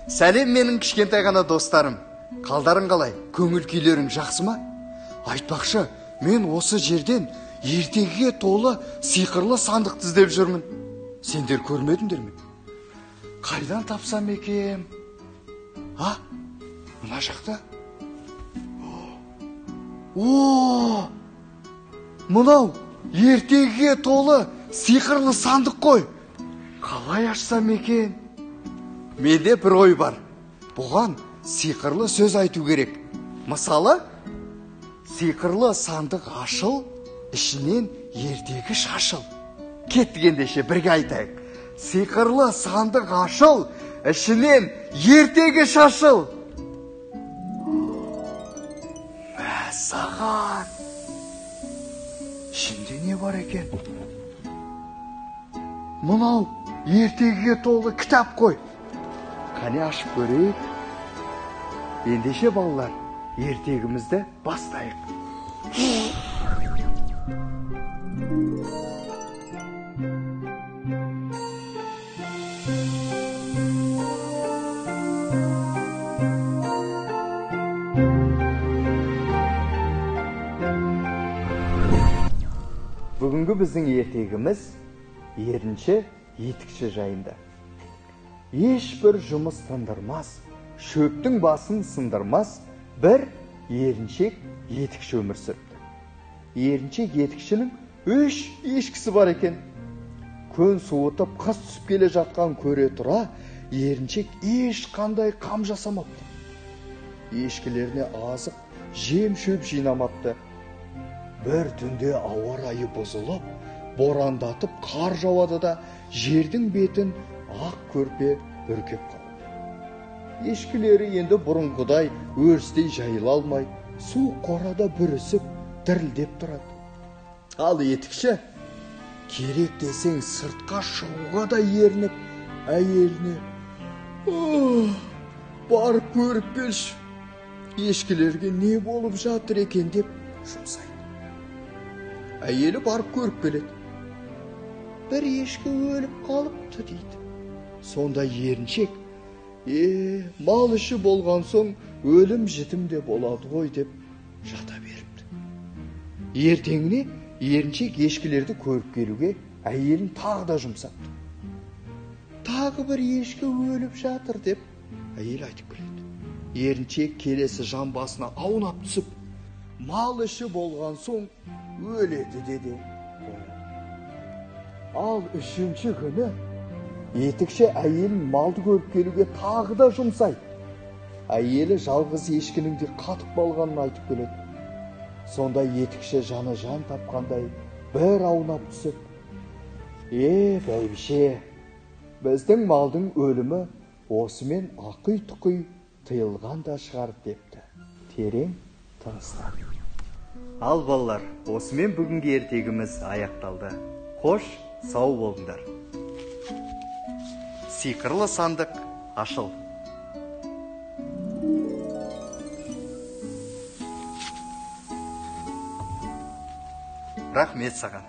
Сәлем менің кішкентай ғана достарым. Қалдарың қалай? Көңіл күйлерің жақсы ма? Айтпақшы, мен осы жерден ертегіге толы сиқырлы сандықты іздеп жүрмін. Сендер көрмедіңдер ме? Қайдан тапсам екен? Мына жақта? Мынау ертегіге толы сиқырлы сандық қой. Қалай ашсам екен? Менде бір ой бар. Бұған сиқырлы сөз айту керек. Мысалы, сиқырлы сандық ашыл, ішінен ертегі шашыл. Кеттік ендеше бірге айтайық. Сиқырлы сандық ашыл, ішінен ертегі шашыл. Мәссаған! Ішінде не бар екен? Мынау ертегіге толы кітап қой. Қане ашып көрейік. Ендеше балалар, ертегімізді бастайық. Бүгінгі біздің ертегіміз ерінші етікші жайында. Ешбір жұмыс тындырмас, шөптің басын сындырмас, бір еріншек етікші өмір сүріпті. Еріншек етікшінің 3 ешкісі бар екен. Күн суытып, қыс түсіп келе жатқан көре тұра, еріншек ешқандай қам жасамапты. Ешкілеріне азық, жем шөп жинамапты. Бір түнде ауа райы бұзылып, борандатып қар жауады да, жердің бетін ақ көрпе бүркеп қалды. Ешкілері енді бұрынғыдай өрістей жайыла алмай, су қорада бүрісіп, дірілдеп тұрады. Ал етікші, керек десең сыртқа шығуға да ерініп, әйеліне: барып көріп келші, ешкілерге не болып жатыр екен деп жұмсайды. Әйелі барып көріп келеді. Бір ешкі өліп қалыпты дейді. Сонда еріншек: мал іші болған соң өлім жітім де болады ғой деп жата беріпті. Ертеңіне еріншек ешкілерді көріп келуге әйелін тағы да жұмсапты. Тағы бір ешкі өліп жатыр деп әйел айтып келеді. Еріншек келесі жан басына аунап түсіп, мал іші болған соң өледі деді. Ал үшінші күні етікші әйелін малды көріп келуге тағы да жұмсайды. Әйелі жалғыз ешкінің де қатып қалғанын айтып келеді. Сонда етікші жаны жан тапқандай бір аунап түсіп: бәйбіше, біздің малдың өлімі осымен ақый-тұқый тыйылған да шығар депті. Терең тыныстады. Ал балалар, осымен бүгінгі ертегіміз аяқталды. Қош, сау болыңдар. Сиқырлы сандық ашыл. Рахмет саған.